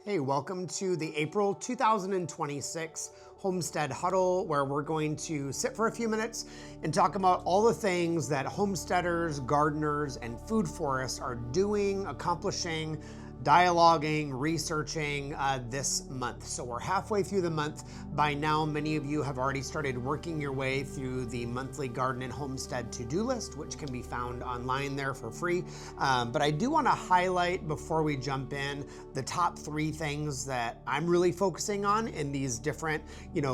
Hey, welcome to the April 2026 Homestead Huddle, where we're going to sit for a few minutes and talk about all the things that homesteaders, gardeners, and food forests are doing, accomplishing, dialoguing, researching this month. So we're halfway through the month. By now, many of you have already started working your way through the monthly garden and homestead to-do list, which can be found online there for free. But I do want to highlight before we jump in the top 3 things that I'm really focusing on in these different,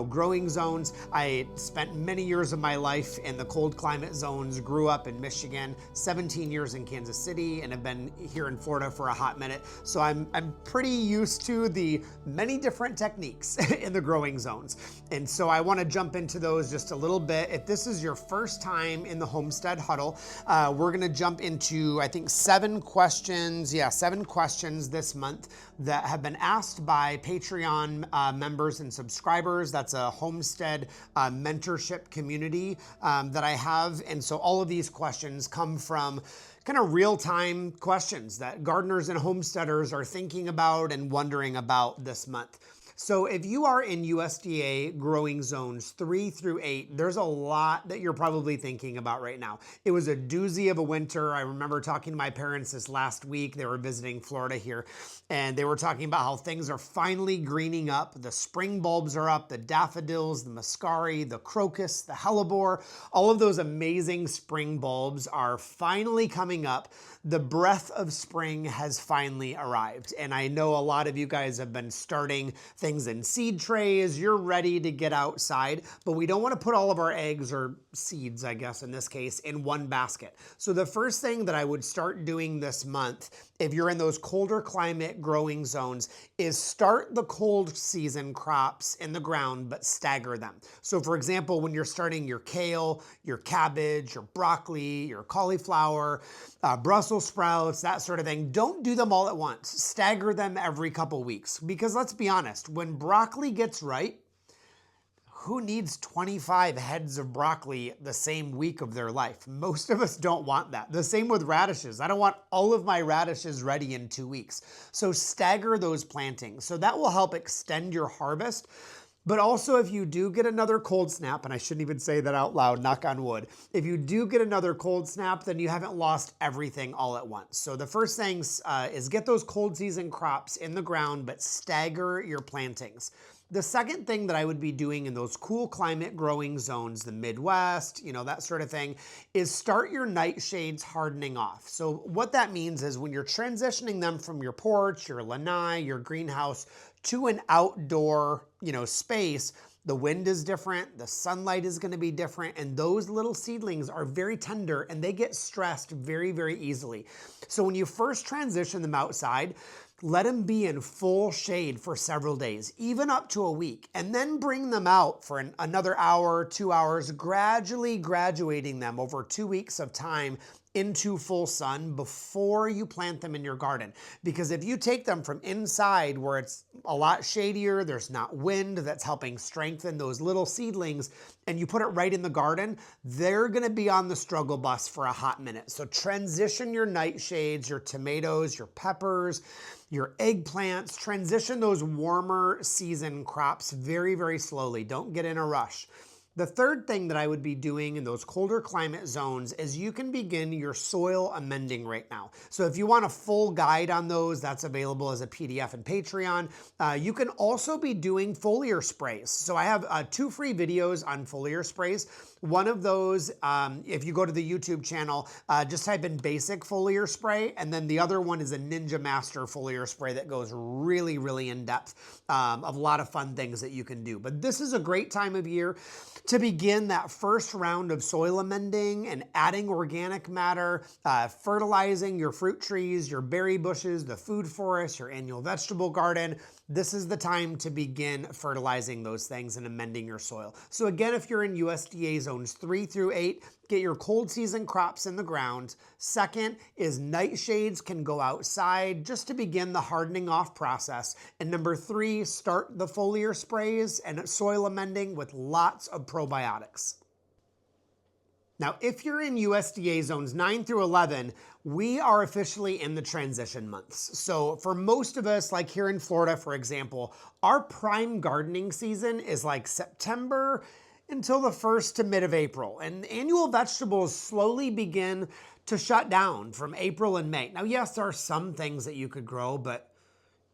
growing zones. I spent many years of my life in the cold climate zones, grew up in Michigan, 17 years in Kansas City, and have been here in Florida for a hot minute. So I'm pretty used to the many different techniques in the growing zones. And so I want to jump into those just a little bit. If this is your first time in the Homestead Huddle, we're going to jump into, I think, 7 questions. Yeah, 7 questions this month that have been asked by Patreon members and subscribers. That's a Homestead mentorship community that I have. And so all of these questions come from kind of real-time questions that gardeners and homesteaders are thinking about and wondering about this month. So if you are in USDA growing zones 3 through 8, there's a lot that you're probably thinking about right now. It was a doozy of a winter. I remember talking to my parents this last week. They were visiting Florida here, and they were talking about how things are finally greening up. The spring bulbs are up, the daffodils, the muscari, the crocus, the hellebore, all of those amazing spring bulbs are finally coming up. The breath of spring has finally arrived. And I know a lot of you guys have been starting things in seed trays. You're ready to get outside, but we don't want to put all of our eggs, or seeds, I guess in this case, in one basket. So the first thing that I would start doing this month, if you're in those colder climate growing zones, is start the cold season crops in the ground, but stagger them. So for example, when you're starting your kale, your cabbage, your broccoli, your cauliflower, Brussels sprouts, that sort of thing, don't do them all at once. Stagger them every couple weeks. Because let's be honest, when broccoli gets ripe, who needs 25 heads of broccoli the same week of their life? Most of us don't want that. The same with radishes. I don't want all of my radishes ready in 2 weeks. So stagger those plantings. So that will help extend your harvest. But also, if you do get another cold snap, and I shouldn't even say that out loud, knock on wood, if you do get another cold snap, then you haven't lost everything all at once. So the first thing is get those cold season crops in the ground, but stagger your plantings. The second thing that I would be doing in those cool climate growing zones, the Midwest, that sort of thing, is start your nightshades hardening off. So what that means is when you're transitioning them from your porch, your lanai, your greenhouse to an outdoor, space, the wind is different, the sunlight is going to be different, and those little seedlings are very tender and they get stressed very, very easily. So when you first transition them outside, let them be in full shade for several days, even up to a week, and then bring them out for another hour, 2 hours, gradually graduating them over 2 weeks of time into full sun before you plant them in your garden. Because if you take them from inside where it's a lot shadier, there's not wind that's helping strengthen those little seedlings, and you put it right in the garden, they're gonna be on the struggle bus for a hot minute. So transition your nightshades, your tomatoes, your peppers, your eggplants, transition those warmer season crops very, very slowly. Don't get in a rush. The third thing that I would be doing in those colder climate zones is you can begin your soil amending right now. So if you want a full guide on those, that's available as a PDF and Patreon. You can also be doing foliar sprays. So I have 2 free videos on foliar sprays. One of those, if you go to the YouTube channel, just type in basic foliar spray, and then the other one is a Ninja Master foliar spray that goes really, really in depth of a lot of fun things that you can do. But this is a great time of year to begin that first round of soil amending and adding organic matter, fertilizing your fruit trees, your berry bushes, the food forest, your annual vegetable garden. This is the time to begin fertilizing those things and amending your soil. So again, if you're in USDA zones 3 through 8, get your cold season crops in the ground. Second is nightshades can go outside just to begin the hardening off process. And number 3, start the foliar sprays and soil amending with lots of probiotics. Now, if you're in USDA zones 9 through 11, We are officially in the transition months. So for most of us, like here in Florida, for example, our prime gardening season is like September until the first to mid of April. And annual vegetables slowly begin to shut down from April and May. Now, yes, there are some things that you could grow, but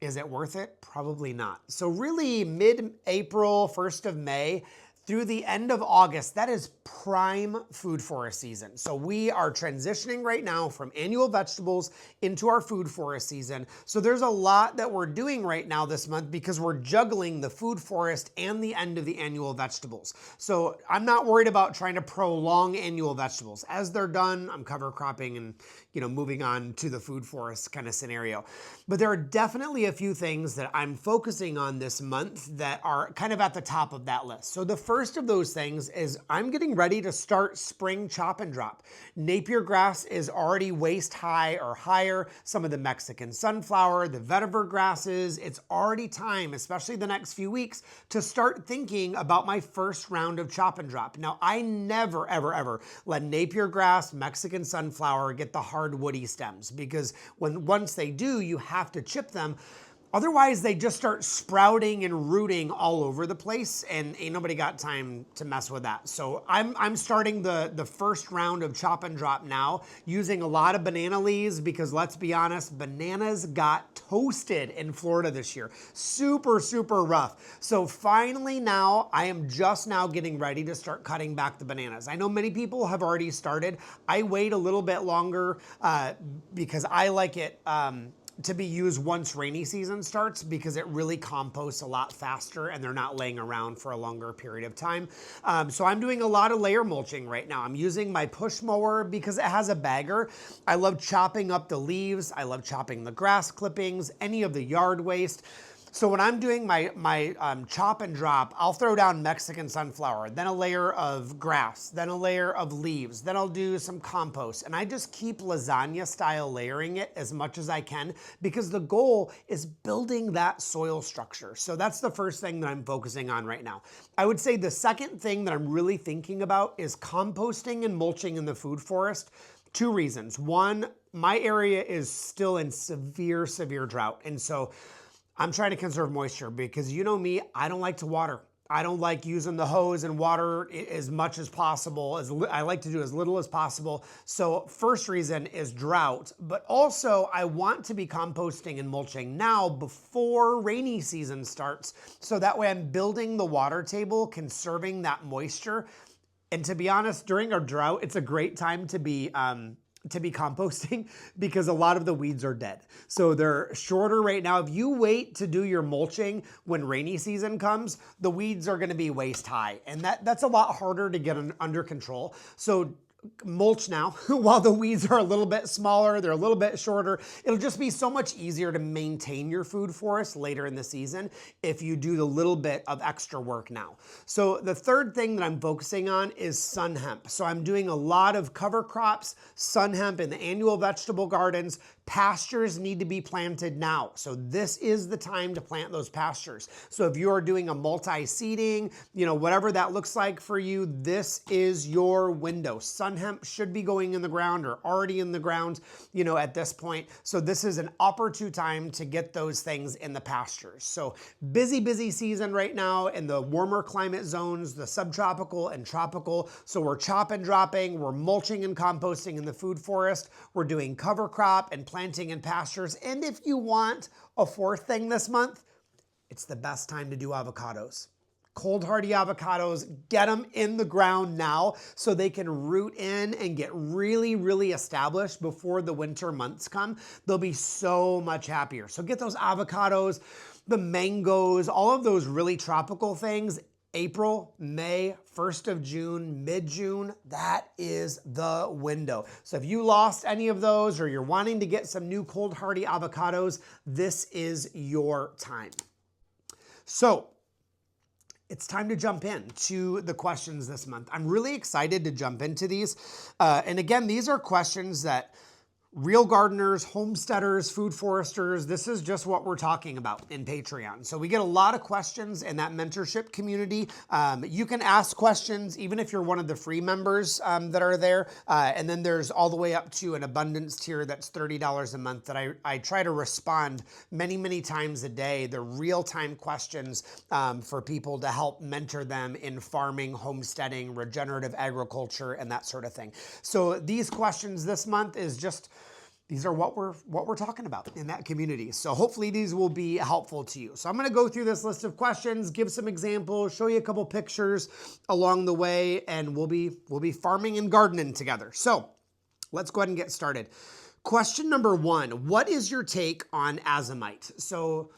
is it worth it? Probably not. So really mid-April, 1st of May, through the end of August, that is prime food forest season. So we are transitioning right now from annual vegetables into our food forest season. So there's a lot that we're doing right now this month because we're juggling the food forest and the end of the annual vegetables. So I'm not worried about trying to prolong annual vegetables. As they're done, I'm cover cropping and moving on to the food forest kind of scenario. But there are definitely a few things that I'm focusing on this month that are kind of at the top of that list. So the first of those things is I'm getting ready to start spring chop and drop. Napier grass is already waist high or higher. Some of the Mexican sunflower, the vetiver grasses, it's already time, especially the next few weeks, to start thinking about my first round of chop and drop. Now, I never, ever, ever let Napier grass, Mexican sunflower get the hard woody stems because once they do, you have to chip them. Otherwise, they just start sprouting and rooting all over the place, and ain't nobody got time to mess with that. So I'm starting the first round of chop and drop now, using a lot of banana leaves because let's be honest, bananas got toasted in Florida this year. Super, super rough. So finally now, I am just now getting ready to start cutting back the bananas. I know many people have already started. I wait a little bit longer because I like it to be used once rainy season starts because it really composts a lot faster and they're not laying around for a longer period of time. So I'm doing a lot of layer mulching right now. I'm using my push mower because it has a bagger. I love chopping up the leaves. I love chopping the grass clippings, any of the yard waste. So when I'm doing my chop and drop, I'll throw down Mexican sunflower, then a layer of grass, then a layer of leaves, then I'll do some compost. And I just keep lasagna style layering it as much as I can because the goal is building that soil structure. So that's the first thing that I'm focusing on right now. I would say the second thing that I'm really thinking about is composting and mulching in the food forest. Two reasons. One, my area is still in severe, severe drought. And so I'm trying to conserve moisture because you know me, I don't like to water. I don't like using the hose and water as much as possible. I like to do as little as possible. So first reason is drought, but also I want to be composting and mulching now before rainy season starts. So that way I'm building the water table, conserving that moisture. And to be honest, during our drought, it's a great time to be composting because a lot of the weeds are dead. So they're shorter right now. If you wait to do your mulching when rainy season comes, the weeds are gonna be waist high. And that's a lot harder to get under control. So mulch now while the weeds are a little bit smaller, they're a little bit shorter. It'll just be so much easier to maintain your food forest later in the season if you do the little bit of extra work now. So the third thing that I'm focusing on is sun hemp. So I'm doing a lot of cover crops, sun hemp in the annual vegetable gardens. Pastures need to be planted now. So this is the time to plant those pastures. So if you're doing a multi-seeding, whatever that looks like for you, this is your window. Sun hemp should be going in the ground or already in the ground, at this point. So this is an opportune time to get those things in the pastures. So busy, busy season right now in the warmer climate zones, the subtropical and tropical. So we're chop and dropping, we're mulching and composting in the food forest. We're doing cover crop and planting in pastures. And if you want a fourth thing this month, it's the best time to do avocados. Cold hardy avocados, get them in the ground now so they can root in and get really, really established before the winter months come. They'll be so much happier. So get those avocados, the mangoes, all of those really tropical things. April, May, 1st of June, mid-June, that is the window. So if you lost any of those or you're wanting to get some new cold hardy avocados, this is your time. So it's time to jump in to the questions this month. I'm really excited to jump into these. And again, these are questions that real gardeners, homesteaders, food foresters, this is just what we're talking about in Patreon. So we get a lot of questions in that mentorship community. You can ask questions even if you're one of the free members that are there. And then there's all the way up to an abundance tier that's $30 a month that I try to respond many, many times a day. The real-time questions for people to help mentor them in farming, homesteading, regenerative agriculture, and that sort of thing. So these questions this month is just, these are what we're talking about in that community. So hopefully these will be helpful to you. So I'm going to go through this list of questions, give some examples, show you a couple pictures along the way, and we'll be farming and gardening together. So let's go ahead and get started. Question number 1, what is your take on Azomite? So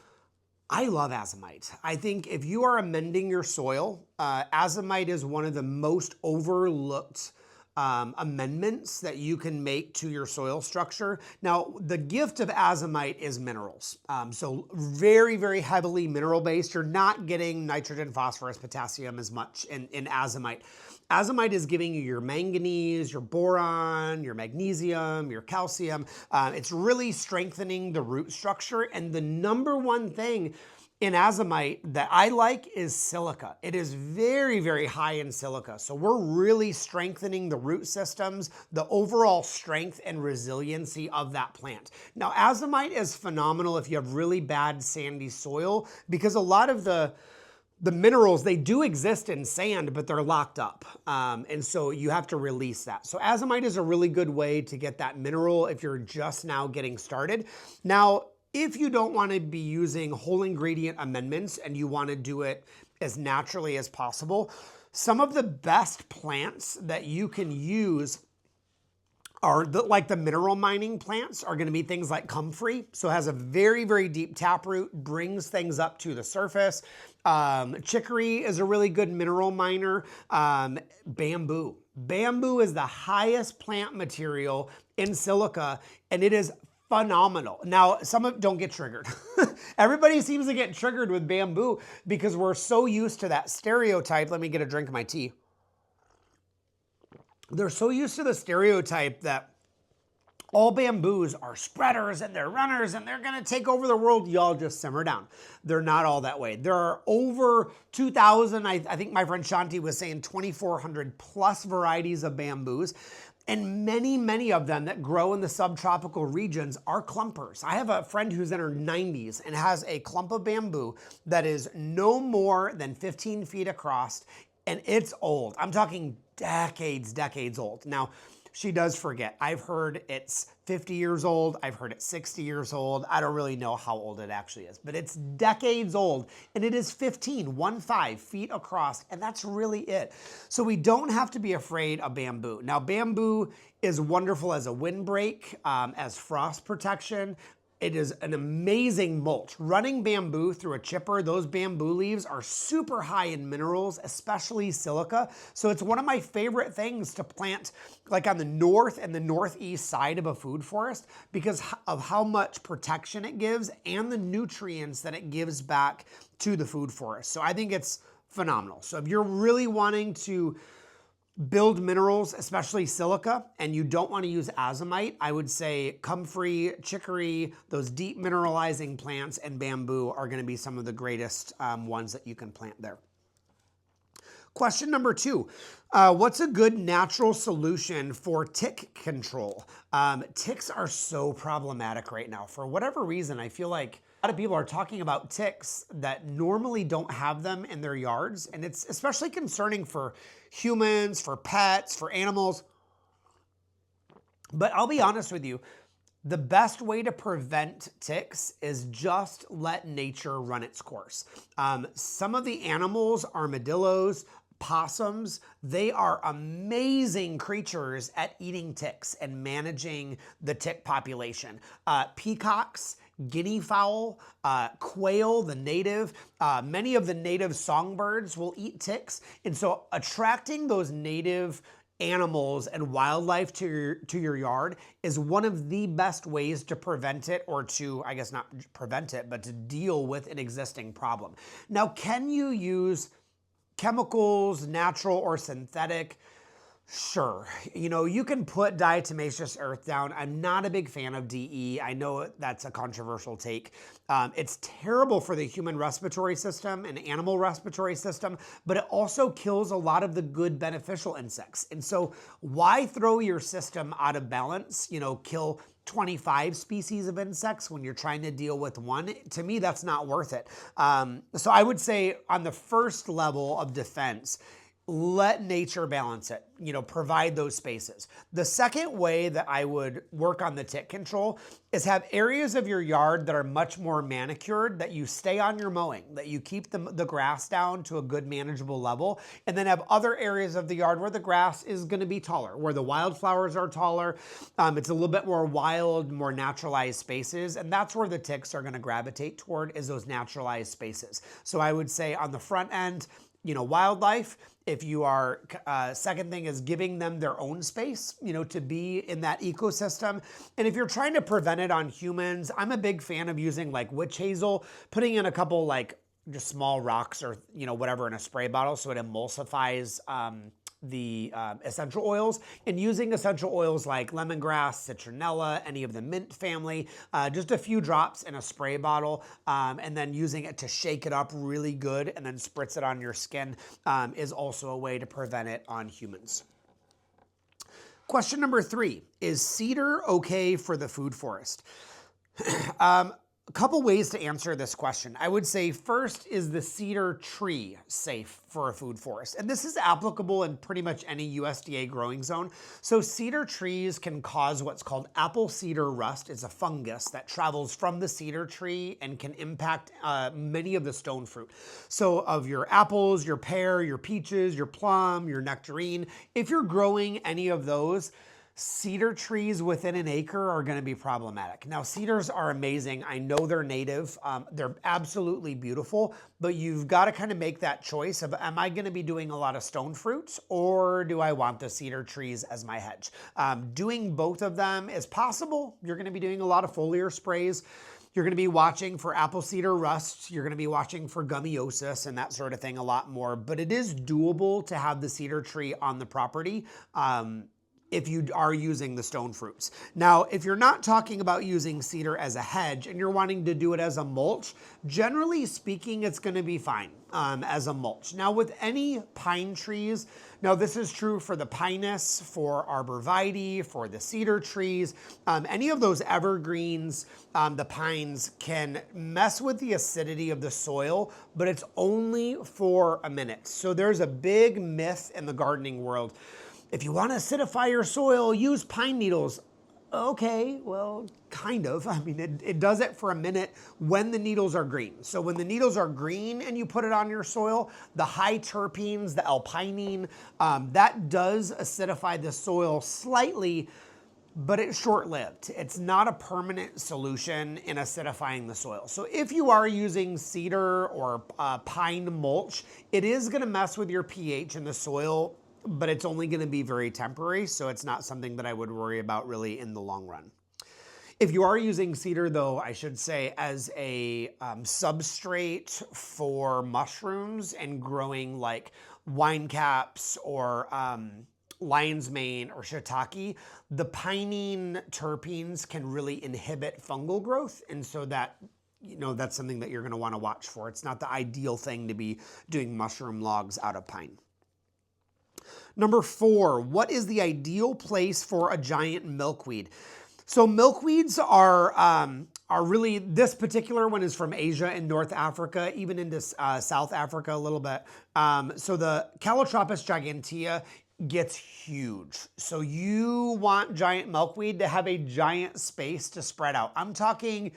I love Azomite. I think if you are amending your soil, Azomite is one of the most overlooked amendments that you can make to your soil structure. Now, the gift of Azomite is minerals. So very, very heavily mineral based. You're not getting nitrogen, phosphorus, potassium as much in Azomite. Azomite is giving you your manganese, your boron, your magnesium, your calcium. It's really strengthening the root structure. And the number one thing in Azomite that I like is silica. It is very, very high in silica. So we're really strengthening the root systems, the overall strength and resiliency of that plant. Now, Azomite is phenomenal if you have really bad sandy soil, because a lot of the minerals, they do exist in sand, but they're locked up. And so you have to release that. So Azomite is a really good way to get that mineral if you're just now getting started. Now, if you don't want to be using whole ingredient amendments and you want to do it as naturally as possible, some of the best plants that you can use are like the mineral mining plants are going to be things like comfrey. So it has a very, very deep taproot, brings things up to the surface. Chicory is a really good mineral miner. Bamboo. Bamboo is the highest plant material in silica, and it is phenomenal. Now, don't get triggered. Everybody seems to get triggered with bamboo because we're so used to that stereotype. Let me get a drink of my tea. They're so used to the stereotype that all bamboos are spreaders and they're runners and they're gonna take over the world. Y'all just simmer down. They're not all that way. There are over 2,000, I think my friend Shanti was saying 2,400 plus varieties of bamboos. And many, many of them that grow in the subtropical regions are clumpers. I have a friend who's in her 90s and has a clump of bamboo that is no more than 15 feet across, and it's old. I'm talking decades old. Now, she does forget. I've heard it's 50 years old. I've heard it's 60 years old. I don't really know how old it actually is, but it's decades old, and it is 15 feet across, and that's really it. So we don't have to be afraid of bamboo. Now, bamboo is wonderful as a windbreak, as frost protection. It is an amazing mulch. Running bamboo through a chipper, those bamboo leaves are super high in minerals, especially silica. So it's one of my favorite things to plant like on the north and the northeast side of a food forest because of how much protection it gives and the nutrients that it gives back to the food forest. So I think it's phenomenal. So if you're really wanting to build minerals, especially silica, and you don't want to use Azomite, I would say comfrey, chicory, those deep mineralizing plants, and bamboo are going to be some of the greatest ones that you can plant there. Question number 2, what's a good natural solution for tick control? Ticks are so problematic right now. For whatever reason, I feel like a lot of people are talking about ticks that normally don't have them in their yards, and it's especially concerning for humans, for pets, for animals. But I'll be honest with you, the best way to prevent ticks is just let nature run its course. Some of the animals, armadillos, possums, they are amazing creatures at eating ticks and managing the tick population. Peacocks, guinea fowl, quail, the native, many of the native songbirds will eat ticks. And so attracting those native animals and wildlife to your yard is one of the best ways to prevent it, or to, I guess not prevent it, but to deal with an existing problem. Now, can you use chemicals, natural or synthetic? Sure. You can put diatomaceous earth down. I'm not a big fan of DE. I know that's a controversial take. It's terrible for the human respiratory system and animal respiratory system, but it also kills a lot of the good beneficial insects. And so why throw your system out of balance? Kill 25 species of insects when you're trying to deal with one. To me, that's not worth it. So I would say on the first level of defense, let nature balance it, provide those spaces. The second way that I would work on the tick control is have areas of your yard that are much more manicured, that you stay on your mowing, that you keep the grass down to a good manageable level, and then have other areas of the yard where the grass is going to be taller, where the wildflowers are taller. It's a little bit more wild, more naturalized spaces, and that's where the ticks are going to gravitate toward, is those naturalized spaces. So I would say on the front end, wildlife, if you are, second thing is giving them their own space, to be in that ecosystem. And if you're trying to prevent it on humans, I'm a big fan of using like witch hazel, putting in a couple like just small rocks or, whatever in a spray bottle so it emulsifies the essential oils, and using essential oils like lemongrass, citronella, any of the mint family, just a few drops in a spray bottle, and then using it to shake it up really good and then spritz it on your skin is also a way to prevent it on humans. Question number 3, is cedar okay for the food forest? A couple ways to answer this question. I would say first, is the cedar tree safe for a food forest? And this is applicable in pretty much any USDA growing zone. So cedar trees can cause what's called apple cedar rust. It's a fungus that travels from the cedar tree and can impact many of the stone fruit. So of your apples, your pear, your peaches, your plum, your nectarine, if you're growing any of those, cedar trees within an acre are going to be problematic. Now, cedars are amazing. I know they're native. They're absolutely beautiful, but you've got to kind of make that choice of, am I going to be doing a lot of stone fruits, or do I want the cedar trees as my hedge? Doing both of them is possible. You're going to be doing a lot of foliar sprays. You're going to be watching for apple cedar rust. You're going to be watching for gummiosis and that sort of thing a lot more, but it is doable to have the cedar tree on the property. If you are using the stone fruits. Now, if you're not talking about using cedar as a hedge and you're wanting to do it as a mulch, generally speaking, it's going to be fine as a mulch. Now, with any pine trees, now this is true for the pinus, for arborvitae, for the cedar trees, any of those evergreens, the pines can mess with the acidity of the soil, but it's only for a minute. So there's a big myth in the gardening world. If you want to acidify your soil, use pine needles. Okay, well, kind of. I mean, it does it for a minute when the needles are green. So when the needles are green and you put it on your soil, the high terpenes, the alpinene, that does acidify the soil slightly, but it's short-lived. It's not a permanent solution in acidifying the soil. So if you are using cedar or pine mulch, it is going to mess with your pH in the soil, but it's only going to be very temporary, so it's not something that I would worry about really in the long run. If you are using cedar, though, I should say, as a substrate for mushrooms and growing like wine caps or lion's mane or shiitake, the pinene terpenes can really inhibit fungal growth, and so that that's something that you're going to want to watch for. It's not the ideal thing to be doing mushroom logs out of pine. Number 4, what is the ideal place for a giant milkweed? So milkweeds are really, this particular one is from Asia and North Africa, even into South Africa a little bit. So the Calotropis gigantea gets huge. So you want giant milkweed to have a giant space to spread out. I'm talking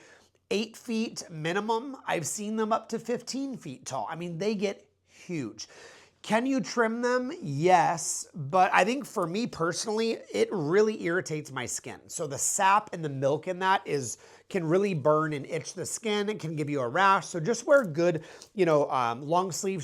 8 feet minimum. I've seen them up to 15 feet tall. I mean, they get huge. Can you trim them? Yes, but I think for me personally, it really irritates my skin. So the sap and the milk in that can really burn and itch the skin. It can give you a rash. So just wear good, long sleeve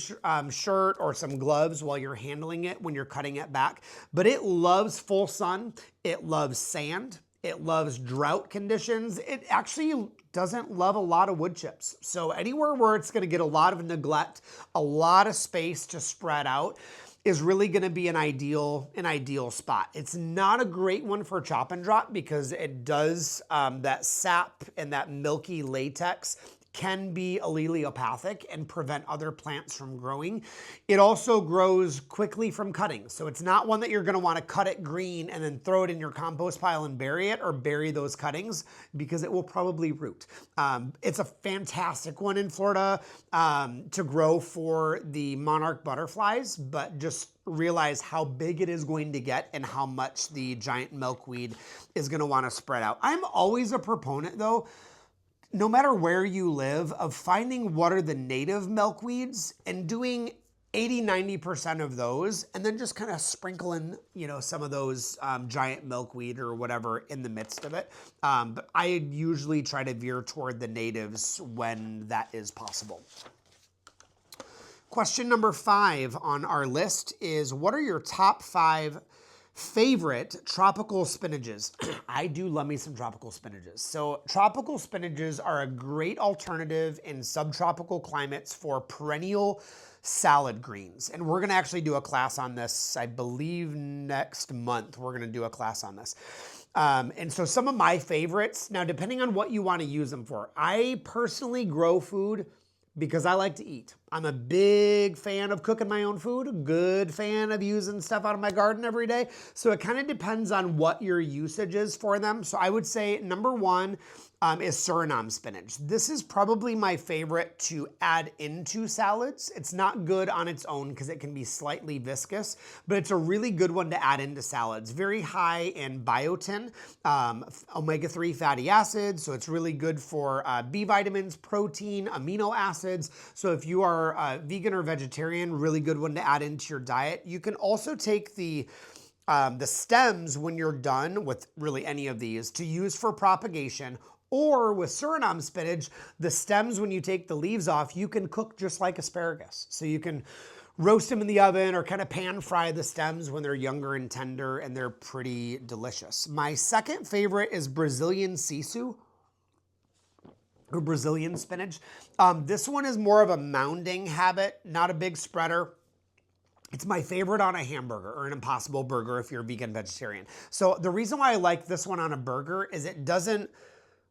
shirt or some gloves while you're handling it when you're cutting it back. But it loves full sun. It loves sand. It loves drought conditions. It actually doesn't love a lot of wood chips. So anywhere where it's going to get a lot of neglect, a lot of space to spread out, is really going to be an ideal spot. It's not a great one for chop and drop because it does that sap and that milky latex can be allelopathic and prevent other plants from growing. It also grows quickly from cutting. So it's not one that you're gonna wanna cut it green and then throw it in your compost pile and bury it, or bury those cuttings, because it will probably root. It's a fantastic one in Florida to grow for the monarch butterflies, but just realize how big it is going to get and how much the giant milkweed is gonna wanna spread out. I'm always a proponent though, no matter where you live, of finding what are the native milkweeds and doing 80–90% of those, and then just kind of sprinkle in, some of those giant milkweed or whatever in the midst of it. But I usually try to veer toward the natives when that is possible. Question number 5 on our list is, what are your top 5 favorite tropical spinaches? I do love me some tropical spinaches. So tropical spinaches are a great alternative in subtropical climates for perennial salad greens. And we're gonna actually do a class on this, I believe next month, we're gonna do a class on this. And so some of my favorites, now depending on what you wanna use them for, I personally grow food because I like to eat. I'm a big fan of cooking my own food, good fan of using stuff out of my garden every day. So it kind of depends on what your usage is for them. So I would say number 1 is Suriname spinach. This is probably my favorite to add into salads. It's not good on its own because it can be slightly viscous, but it's a really good one to add into salads. Very high in biotin, omega-3 fatty acids, so it's really good for B vitamins, protein, amino acids. So if you are vegan or vegetarian, really good one to add into your diet. You can also take the stems when you're done with really any of these to use for propagation. Or with Suriname spinach, the stems, when you take the leaves off, you can cook just like asparagus. So you can roast them in the oven or kind of pan fry the stems when they're younger and tender, and they're pretty delicious. My second favorite is Brazilian sisu, or Brazilian spinach. This one is more of a mounding habit, not a big spreader. It's my favorite on a hamburger or an Impossible burger if you're vegan vegetarian. So the reason why I like this one on a burger is it doesn't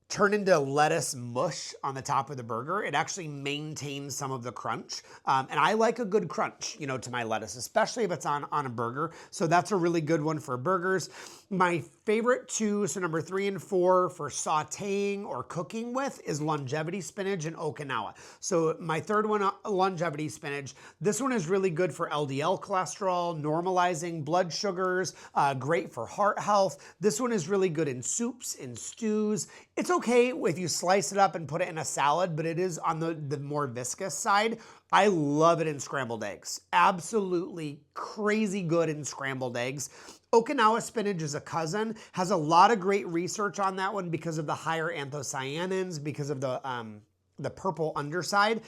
turn into lettuce mush on the top of the burger. It actually maintains some of the crunch. And I like a good crunch, to my lettuce, especially if it's on a burger. So that's a really good one for burgers. My favorite 2, so number 3 and 4 for sauteing or cooking with, is longevity spinach and Okinawa. So my third one, longevity spinach. This one is really good for LDL cholesterol, normalizing blood sugars, great for heart health. This one is really good in soups, in stews. It's okay if you slice it up and put it in a salad, but it is on the more viscous side. I love it in scrambled eggs. Absolutely crazy good in scrambled eggs. Okinawa spinach is a cousin, has a lot of great research on that one because of the higher anthocyanins, because of the purple underside,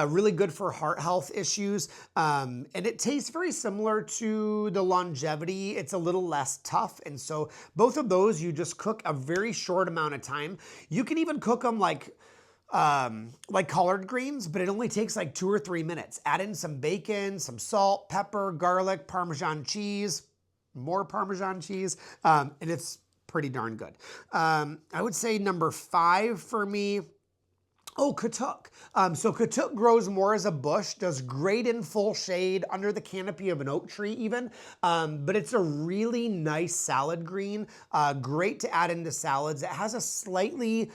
really good for heart health issues. And it tastes very similar to the longevity. It's a little less tough. And so both of those, you just cook a very short amount of time. You can even cook them like collard greens, but it only takes like 2 or 3 minutes. Add in some bacon, some salt, pepper, garlic, Parmesan cheese, more Parmesan cheese, and it's pretty darn good. I would say number 5 for me, katuk. So katuk grows more as a bush, does great in full shade under the canopy of an oak tree even, but it's a really nice salad green, great to add into salads. It has a slightly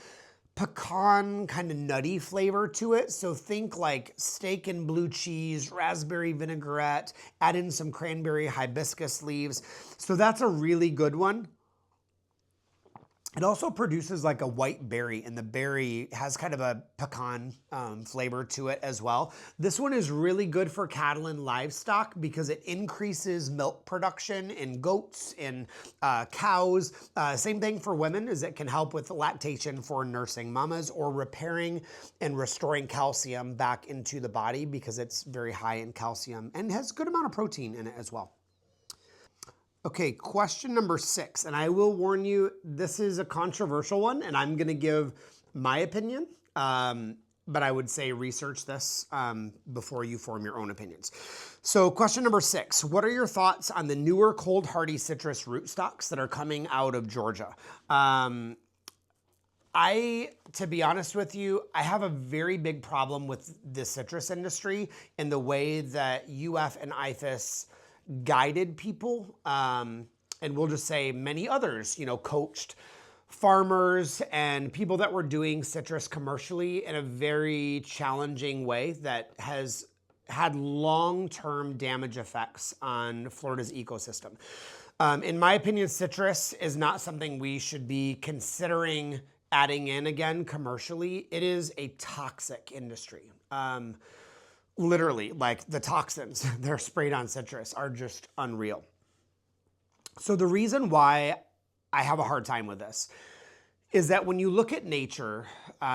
pecan kind of nutty flavor to it. So think like steak and blue cheese, raspberry vinaigrette, add in some cranberry hibiscus leaves. So that's a really good one. It also produces like a white berry, and the berry has kind of a pecan flavor to it as well. This one is really good for cattle and livestock because it increases milk production in goats, in cows. Same thing for women, is it can help with lactation for nursing mamas or repairing and restoring calcium back into the body because it's very high in calcium and has a good amount of protein in it as well. Okay, question number 6, and I will warn you, this is a controversial one, and I'm gonna give my opinion. but I would say research this before you form your own opinions. So question number 6, what are your thoughts on the newer cold hardy citrus rootstocks that are coming out of Georgia? To be honest with you, I have a very big problem with the citrus industry and the way that UF and IFAS guided people, and we'll just say many others, coached farmers and people that were doing citrus commercially in a very challenging way that has had long-term damage effects on Florida's ecosystem. In my opinion, citrus is not something we should be considering adding in again commercially. It is a toxic industry. Literally, like the toxins that are sprayed on citrus are just unreal. So the reason why I have a hard time with this is that when you look at nature,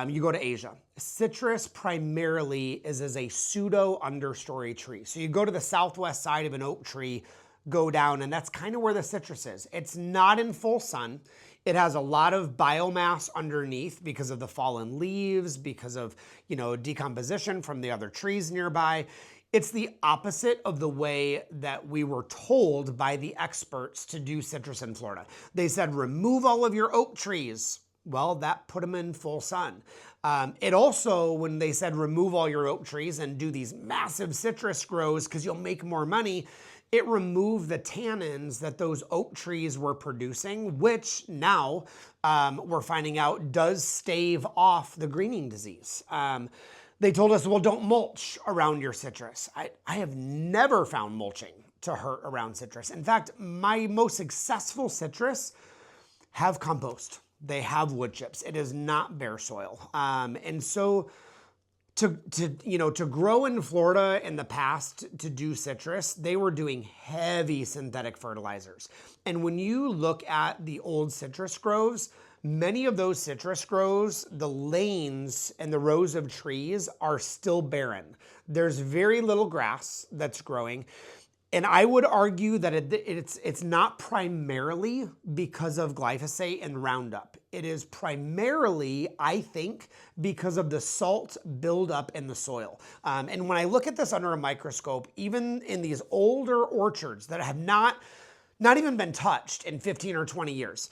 you go to Asia, citrus primarily is as a pseudo understory tree. So you go to the southwest side of an oak tree, go down, and that's kind of where the citrus is. It's not in full sun. It has a lot of biomass underneath because of the fallen leaves, because of, decomposition from the other trees nearby. It's the opposite of the way that we were told by the experts to do citrus in Florida. They said, remove all of your oak trees. Well, that put them in full sun. It also, when they said remove all your oak trees and do these massive citrus grows because you'll make more money, it removed the tannins that those oak trees were producing, which now we're finding out does stave off the greening disease. They told us, well, don't mulch around your citrus. I have never found mulching to hurt around citrus. In fact, my most successful citrus have compost. They have wood chips. It is not bare soil. And so to grow in Florida in the past to do citrus, they were doing heavy synthetic fertilizers. And when you look at the old citrus groves, many of those citrus groves, the lanes and the rows of trees are still barren. There's very little grass that's growing. And I would argue that it's not primarily because of glyphosate and Roundup. It is primarily, I think, because of the salt buildup in the soil. And when I look at this under a microscope, even in these older orchards that have not even been touched in 15 or 20 years,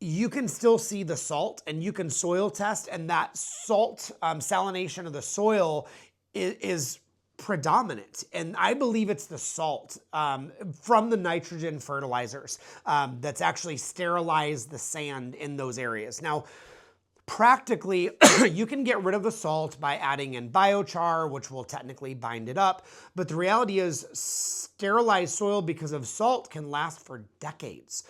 you can still see the salt, and you can soil test, and that salt salination of the soil is predominant. And I believe it's the salt from the nitrogen fertilizers that's actually sterilized the sand in those areas. Now, practically, you can get rid of the salt by adding in biochar, which will technically bind it up. But the reality is sterilized soil because of salt can last for decades.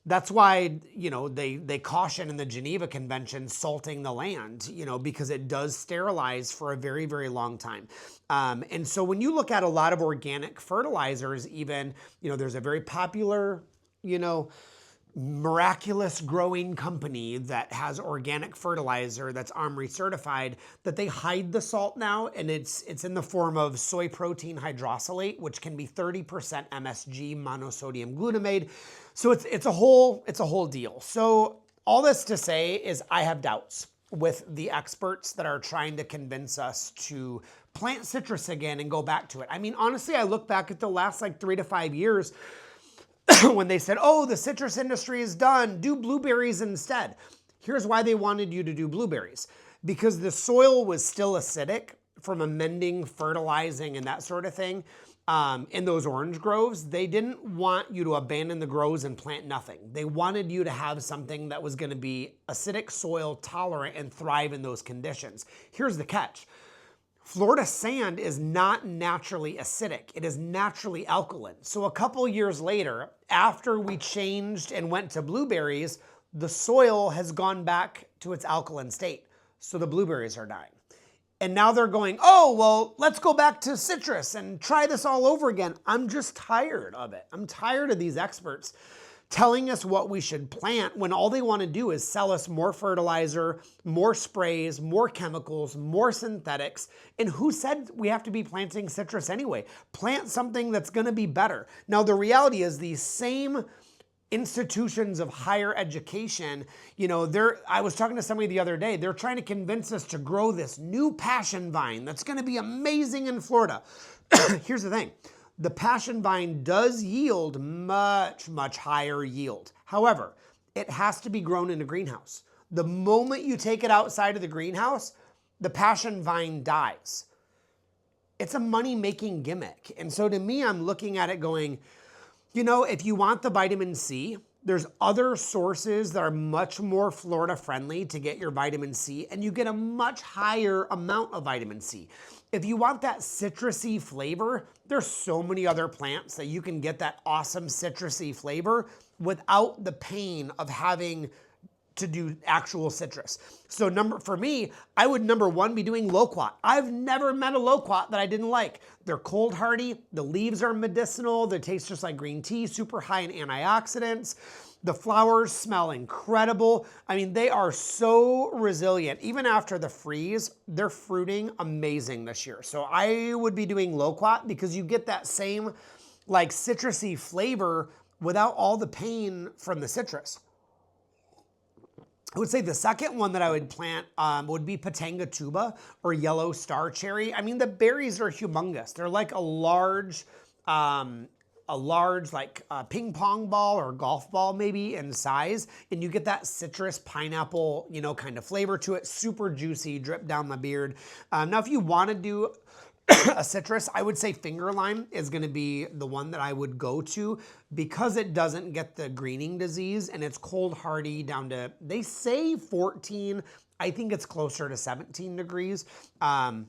That's why, they caution in the Geneva Convention salting the land, because it does sterilize for a very, very long time. And so when you look at a lot of organic fertilizers, even, there's a very popular, miraculous growing company that has organic fertilizer that's OMRI certified, that they hide the salt now, and it's in the form of soy protein hydrosylate, which can be 30% MSG, monosodium glutamate. So it's a whole deal. So all this to say is I have doubts with the experts that are trying to convince us to plant citrus again and go back to it. I mean, honestly, I look back at the last 3 to 5 years when they said, oh, the citrus industry is done, do blueberries instead. Here's why they wanted you to do blueberries. Because the soil was still acidic from amending, fertilizing, and that sort of thing. In those orange groves, they didn't want you to abandon the groves and plant nothing. They wanted you to have something that was going to be acidic soil tolerant and thrive in those conditions. Here's the catch. Florida sand is not naturally acidic. It is naturally alkaline. So a couple years later, after we changed and went to blueberries, the soil has gone back to its alkaline state. So the blueberries are dying. And now they're going, oh, well, let's go back to citrus and try this all over again. I'm just tired of it. I'm tired of these experts telling us what we should plant when all they want to do is sell us more fertilizer, more sprays, more chemicals, more synthetics. And who said we have to be planting citrus anyway? Plant something that's going to be better. Now, the reality is these same institutions of higher education, I was talking to somebody the other day, they're trying to convince us to grow this new passion vine that's going to be amazing in Florida. Here's the thing. The passion vine does yield much, much higher yield. However, it has to be grown in a greenhouse. The moment you take it outside of the greenhouse, the passion vine dies. It's a money-making gimmick. And so to me, I'm looking at it going, if you want the vitamin C, there's other sources that are much more Florida friendly to get your vitamin C, and you get a much higher amount of vitamin C. If you want that citrusy flavor, there's so many other plants that you can get that awesome citrusy flavor without the pain of having to do actual citrus. So for me, I would number one be doing loquat. I've never met a loquat that I didn't like. They're cold hardy, the leaves are medicinal, they taste just like green tea, super high in antioxidants. The flowers smell incredible. I mean, they are so resilient. Even after the freeze, they're fruiting amazing this year. So I would be doing loquat because you get that same like citrusy flavor without all the pain from the citrus. I would say the second one that I would plant would be Patanga tuba or yellow star cherry. I mean, the berries are humongous. They're like a large like ping pong ball or golf ball maybe in size, and you get that citrus pineapple, kind of flavor to it. Super juicy, drip down the beard. Now, if you want to do a citrus, I would say finger lime is going to be the one that I would go to because it doesn't get the greening disease and it's cold hardy down to, they say 14. I think it's closer to 17 degrees, but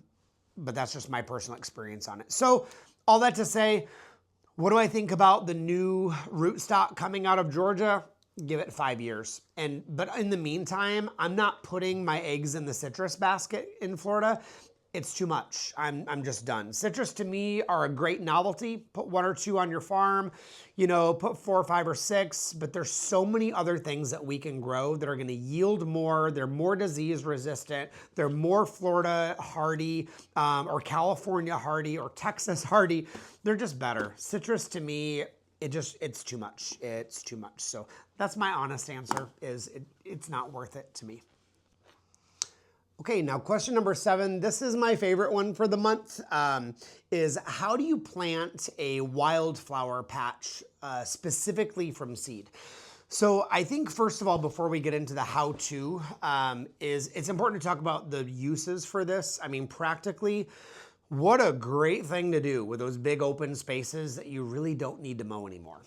that's just my personal experience on it. So all that to say, what do I think about the new rootstock coming out of Georgia? Give it 5 years. But in the meantime, I'm not putting my eggs in the citrus basket in Florida. It's too much. I'm just done. Citrus to me are a great novelty. Put 1 or 2 on your farm, put 4 or 5 or 6, but there's so many other things that we can grow that are going to yield more. They're more disease resistant. They're more Florida hardy, or California hardy, or Texas hardy. They're just better. Citrus to me, it's too much. It's too much. So that's my honest answer is it's not worth it to me. Okay, now question number 7. This is my favorite one for the month, is how do you plant a wildflower patch specifically from seed? So I think first of all, before we get into the how-to, it's important to talk about the uses for this. I mean, practically, what a great thing to do with those big open spaces that you really don't need to mow anymore.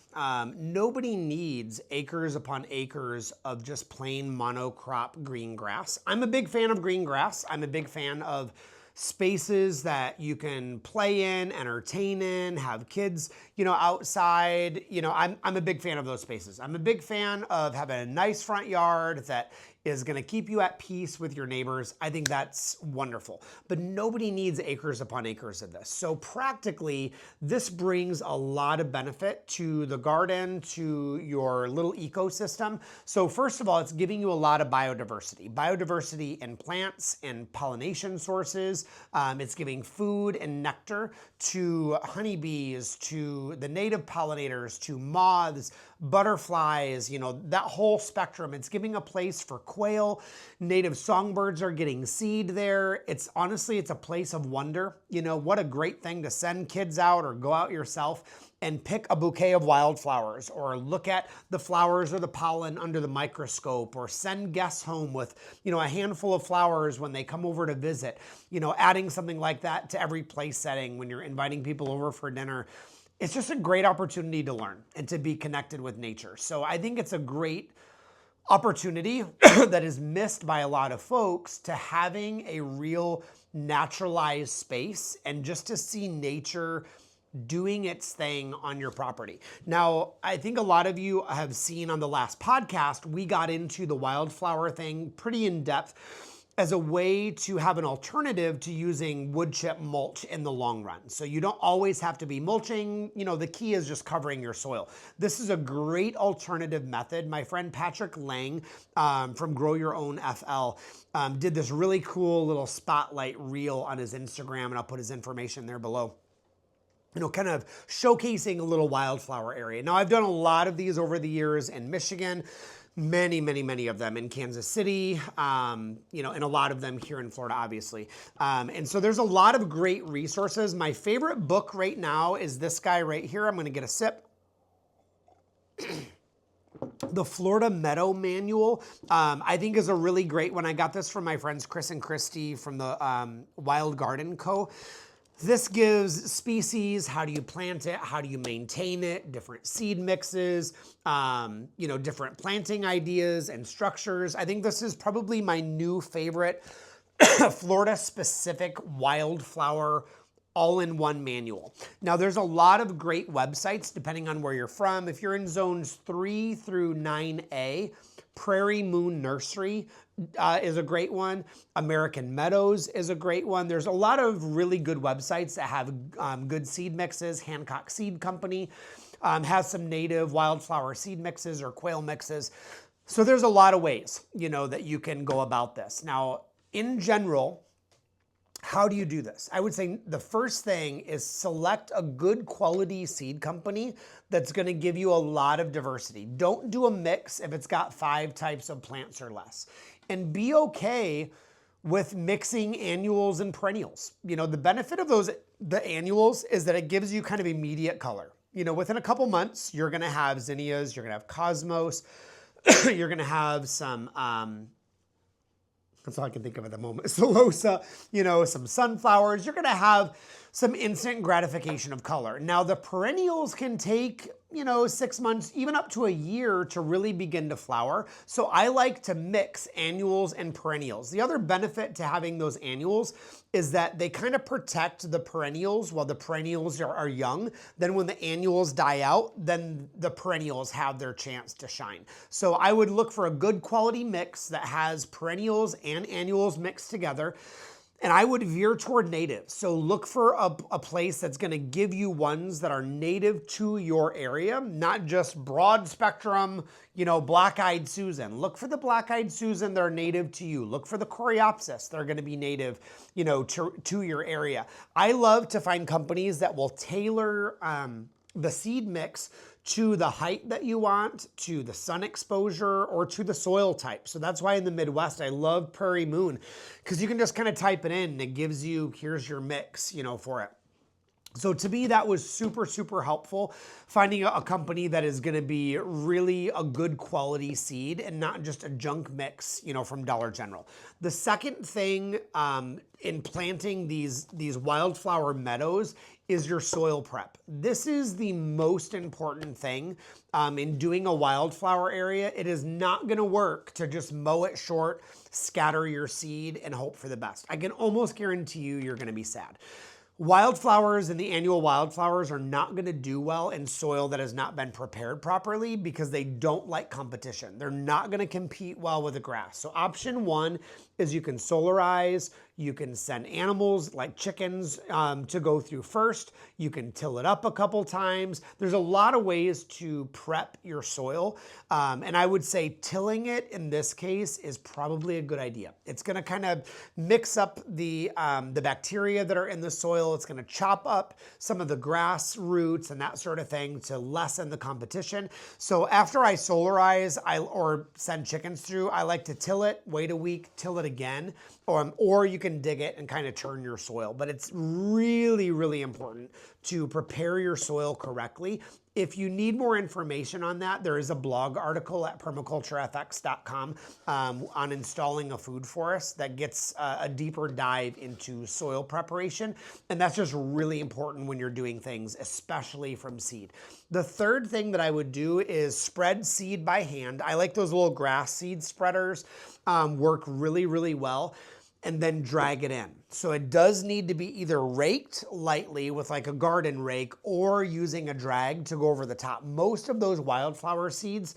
Nobody needs acres upon acres of just plain monocrop green grass. I'm a big fan of green grass. I'm a big fan of spaces that you can play in, entertain in, have kids, outside. I'm a big fan of those spaces. I'm a big fan of having a nice front yard that is going to keep you at peace with your neighbors. I think that's wonderful. But nobody needs acres upon acres of this. So practically, this brings a lot of benefit to the garden, to your little ecosystem. So first of all, it's giving you a lot of biodiversity. Biodiversity in plants and pollination sources. It's giving food and nectar to honeybees, to the native pollinators, to moths, butterflies, that whole spectrum. It's giving a place for quail. Native songbirds are getting seed there. It's a place of wonder. What a great thing to send kids out or go out yourself and pick a bouquet of wildflowers or look at the flowers or the pollen under the microscope or send guests home with, a handful of flowers when they come over to visit, adding something like that to every place setting when you're inviting people over for dinner. It's just a great opportunity to learn and to be connected with nature. So I think it's a great opportunity that is missed by a lot of folks to having a real naturalized space and just to see nature doing its thing on your property. Now, I think a lot of you have seen on the last podcast, we got into the wildflower thing pretty in depth as a way to have an alternative to using wood chip mulch in the long run. So you don't always have to be mulching. The key is just covering your soil. This is a great alternative method. My friend Patrick Lang from Grow Your Own FL did this really cool little spotlight reel on his Instagram, and I'll put his information there below. kind of showcasing a little wildflower area. Now, I've done a lot of these over the years in Michigan, many of them in Kansas City, and a lot of them here in Florida, obviously. And so there's a lot of great resources. My favorite book right now is this guy right here. I'm going to get a sip. The Florida Meadow Manual, I think is a really great one. I got this from my friends Chris and Christy from the Wild Garden Co. This gives species, how do you plant it, how do you maintain it, different seed mixes, different planting ideas and structures. I think this is probably my new favorite Florida-specific wildflower all-in-one manual. Now, there's a lot of great websites depending on where you're from. If you're in zones 3 through 9A, Prairie Moon Nursery is a great one. American Meadows is a great one. There's a lot of really good websites that have good seed mixes. Hancock Seed Company has some native wildflower seed mixes or quail mixes. So there's a lot of ways, that you can go about this. Now, in general, how do you do this? I would say the first thing is select a good quality seed company that's going to give you a lot of diversity. Don't do a mix if it's got 5 types of plants or less. And be okay with mixing annuals and perennials. The benefit of the annuals is that it gives you kind of immediate color. Within a couple months, you're going to have zinnias, you're going to have cosmos, you're going to have some that's all I can think of at the moment. Celosa, some sunflowers. You're going to have some instant gratification of color. Now, the perennials can take, 6 months, even up to a year to really begin to flower. So I like to mix annuals and perennials. The other benefit to having those annuals is that they kind of protect the perennials while the perennials are young. Then when the annuals die out, then the perennials have their chance to shine. So I would look for a good quality mix that has perennials and annuals mixed together. And I would veer toward native. So look for a place that's going to give you ones that are native to your area, not just broad spectrum, black-eyed Susan. Look for the black-eyed Susan that are native to you. Look for the Coreopsis that are going to be native, to your area. I love to find companies that will tailor the seed mix to the height that you want, to the sun exposure, or to the soil type. So that's why in the Midwest, I love Prairie Moon, because you can just kind of type it in and it gives you, here's your mix, for it. So to me, that was super, super helpful, finding a company that is going to be really a good quality seed and not just a junk mix, from Dollar General. The second thing in planting these wildflower meadows is your soil prep. This is the most important thing in doing a wildflower area. It is not going to work to just mow it short, scatter your seed, and hope for the best. I can almost guarantee you're going to be sad. Wildflowers and the annual wildflowers are not going to do well in soil that has not been prepared properly because they don't like competition. They're not going to compete well with the grass. So option 1 is you can solarize, you can send animals like chickens to go through first, you can till it up a couple times. There's a lot of ways to prep your soil, and I would say tilling it in this case is probably a good idea. It's going to kind of mix up the bacteria that are in the soil. It's going to chop up some of the grass roots and that sort of thing to lessen the competition. So after I solarize or send chickens through, I like to till it, wait a week, till it again, or you can dig it and kind of turn your soil. But it's really, really important to prepare your soil correctly. If you need more information on that, there is a blog article at permaculturefx.com on installing a food forest that gets a deeper dive into soil preparation. And that's just really important when you're doing things, especially from seed. The third thing that I would do is spread seed by hand. I like those little grass seed spreaders, work really, really well. And then drag it in. So it does need to be either raked lightly with like a garden rake or using a drag to go over the top. Most of those wildflower seeds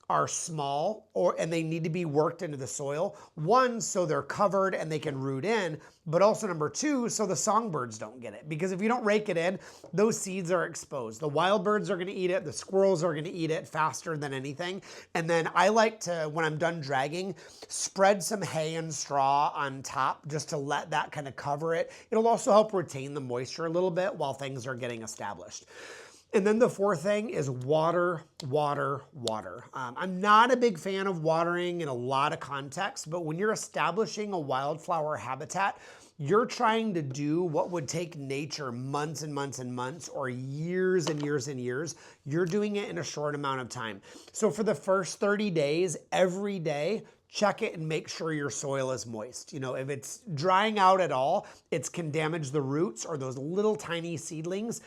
are small and they need to be worked into the soil. One, so they're covered and they can root in, but also number two, so the songbirds don't get it. Because if you don't rake it in, those seeds are exposed. The wild birds are gonna eat it, the squirrels are gonna eat it faster than anything. And then I like to, when I'm done dragging, spread some hay and straw on top just to let that kind of cover it. It'll also help retain the moisture a little bit while things are getting established. And then the fourth thing is water, water, water. I'm not a big fan of watering in a lot of contexts, but when you're establishing a wildflower habitat, you're trying to do what would take nature months and months and months or years and years and years. You're doing it in a short amount of time. So for the first 30 days, every day, check it and make sure your soil is moist. You know, if it's drying out at all, it can damage the roots or those little tiny seedlings.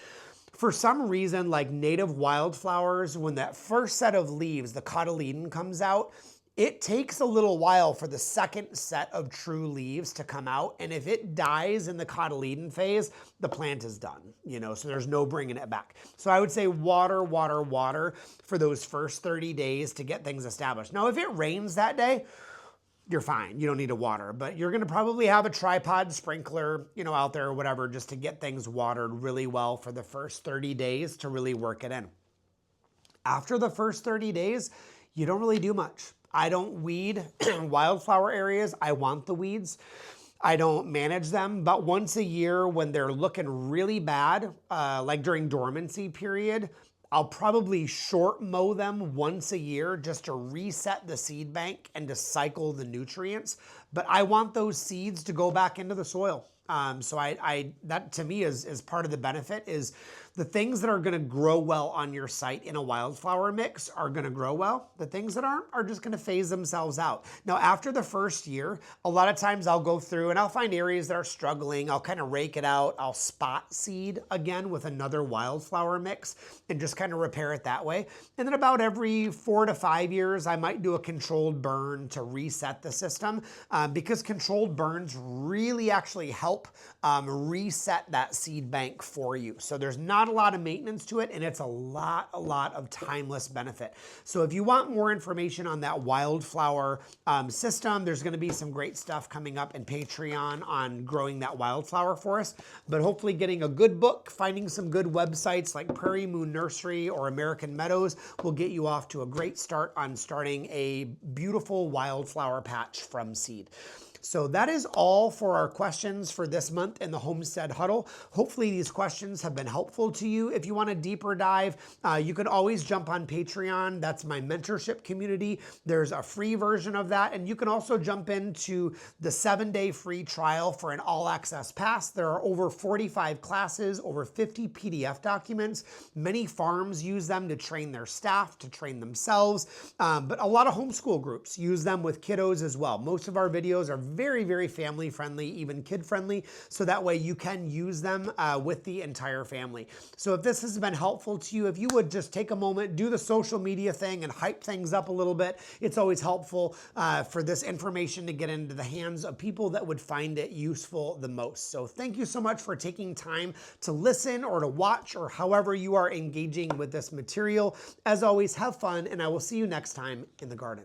For some reason, like native wildflowers, when that first set of leaves, the cotyledon, comes out, it takes a little while for the second set of true leaves to come out. And if it dies in the cotyledon phase, the plant is done, you know, so there's no bringing it back. So I would say water, water, water for those first 30 days to get things established. Now, if it rains that day, you're fine. You don't need to water, but you're going to probably have a tripod sprinkler, you know, out there or whatever, just to get things watered really well for the first 30 days to really work it in. After the first 30 days, you don't really do much. I don't weed wildflower areas. I want the weeds. I don't manage them, but once a year when they're looking really bad, like during dormancy period, I'll probably short mow them once a year just to reset the seed bank and to cycle the nutrients. But I want those seeds to go back into the soil. So that to me is part of the benefit is the things that are going to grow well on your site in a wildflower mix are going to grow well. The things that aren't are just going to phase themselves out. Now, after the first year, a lot of times I'll go through and I'll find areas that are struggling. I'll kind of rake it out. I'll spot seed again with another wildflower mix and just kind of repair it that way. And then about every 4 to 5 years, I might do a controlled burn to reset the system because controlled burns really actually help reset that seed bank for you. So there's not a lot of maintenance to it, and it's a lot of timeless benefit. So if you want more information on that wildflower system, there's going to be some great stuff coming up in Patreon on growing that wildflower for us. But hopefully getting a good book, finding some good websites like Prairie Moon Nursery or American Meadows will get you off to a great start on starting a beautiful wildflower patch from seed. So that is all for our questions for this month in the Homestead Huddle. Hopefully these questions have been helpful to you. If you want a deeper dive, you can always jump on Patreon. That's my mentorship community. There's a free version of that. And you can also jump into the 7-day free trial for an all-access pass. There are over 45 classes, over 50 PDF documents. Many farms use them to train their staff, to train themselves. But a lot of homeschool groups use them with kiddos as well. Most of our videos are very family friendly, even kid friendly, so that way you can use them with the entire family. So if this has been helpful to you, if you would just take a moment, do the social media thing and hype things up a little bit, it's always helpful for this information to get into the hands of people that would find it useful the most. So thank you so much for taking time to listen or to watch or however you are engaging with this material. As always, have fun, and I will see you next time in the garden.